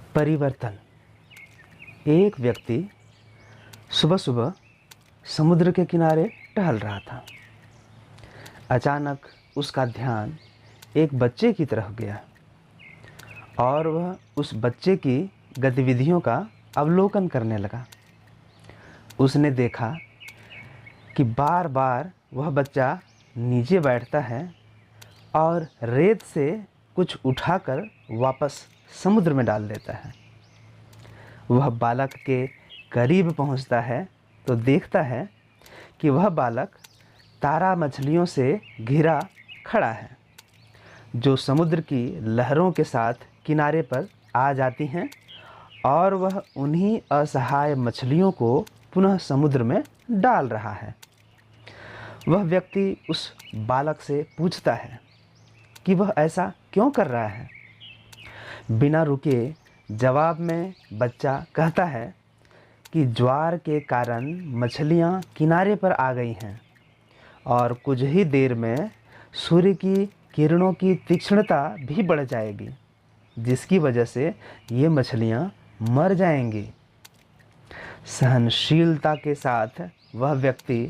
परिवर्तन। एक व्यक्ति सुबह सुबह समुद्र के किनारे टहल रहा था। अचानक उसका ध्यान एक बच्चे की तरफ गया और वह उस बच्चे की गतिविधियों का अवलोकन करने लगा। उसने देखा कि बार बार वह बच्चा नीचे बैठता है और रेत से कुछ उठाकर वापस समुद्र में डाल देता है। वह बालक के करीब पहुंचता है तो देखता है कि वह बालक तारा मछलियों से घिरा खड़ा है, जो समुद्र की लहरों के साथ किनारे पर आ जाती हैं और वह उन्हीं असहाय मछलियों को पुनः समुद्र में डाल रहा है। वह व्यक्ति उस बालक से पूछता है कि वह ऐसा क्यों कर रहा है। बिना रुके जवाब में बच्चा कहता है कि ज्वार के कारण मछलियां किनारे पर आ गई हैं और कुछ ही देर में सूर्य की किरणों की तीक्ष्णता भी बढ़ जाएगी, जिसकी वजह से ये मछलियां मर जाएंगी। सहनशीलता के साथ वह व्यक्ति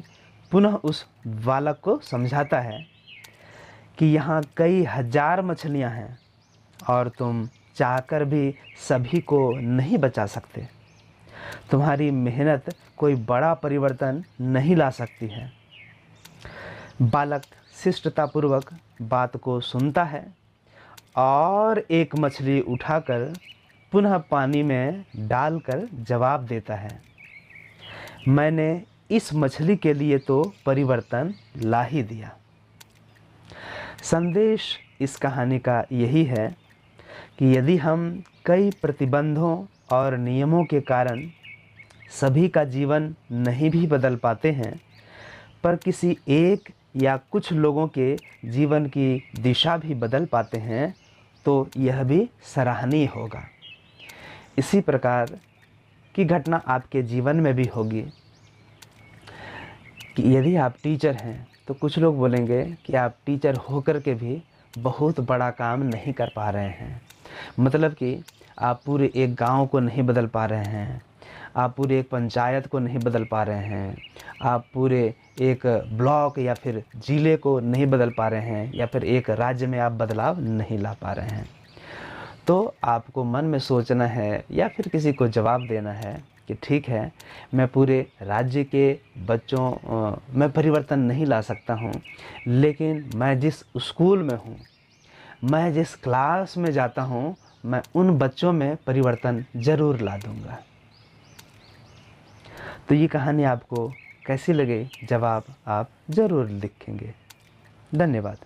पुनः उस बालक को समझाता है कि यहाँ कई हजार मछलियाँ हैं और तुम चाहकर भी सभी को नहीं बचा सकते। तुम्हारी मेहनत कोई बड़ा परिवर्तन नहीं ला सकती है। बालक शिष्टतापूर्वक बात को सुनता है और एक मछली उठाकर पुनः पानी में डालकर जवाब देता है, मैंने इस मछली के लिए तो परिवर्तन ला ही दिया। संदेश इस कहानी का यही है कि यदि हम कई प्रतिबंधों और नियमों के कारण सभी का जीवन नहीं भी बदल पाते हैं, पर किसी एक या कुछ लोगों के जीवन की दिशा भी बदल पाते हैं, तो यह भी सराहनीय होगा। इसी प्रकार की घटना आपके जीवन में भी होगी कि यदि आप टीचर हैं तो कुछ लोग बोलेंगे कि आप टीचर होकर के भी बहुत बड़ा काम नहीं कर पा रहे हैं। मतलब कि आप पूरे एक गांव को नहीं बदल पा रहे हैं, आप पूरे एक पंचायत को नहीं बदल पा रहे हैं, आप पूरे एक ब्लॉक या फिर ज़िले को नहीं बदल पा रहे हैं, या फिर एक राज्य में आप बदलाव नहीं ला पा रहे हैं। तो आपको मन में सोचना है या फिर किसी को जवाब देना है कि ठीक है, मैं पूरे राज्य के बच्चों में परिवर्तन नहीं ला सकता हूँ, लेकिन मैं जिस स्कूल में हूँ, मैं जिस क्लास में जाता हूँ, मैं उन बच्चों में परिवर्तन ज़रूर ला दूँगा। तो ये कहानी आपको कैसी लगी, जवाब आप ज़रूर लिखेंगे। धन्यवाद।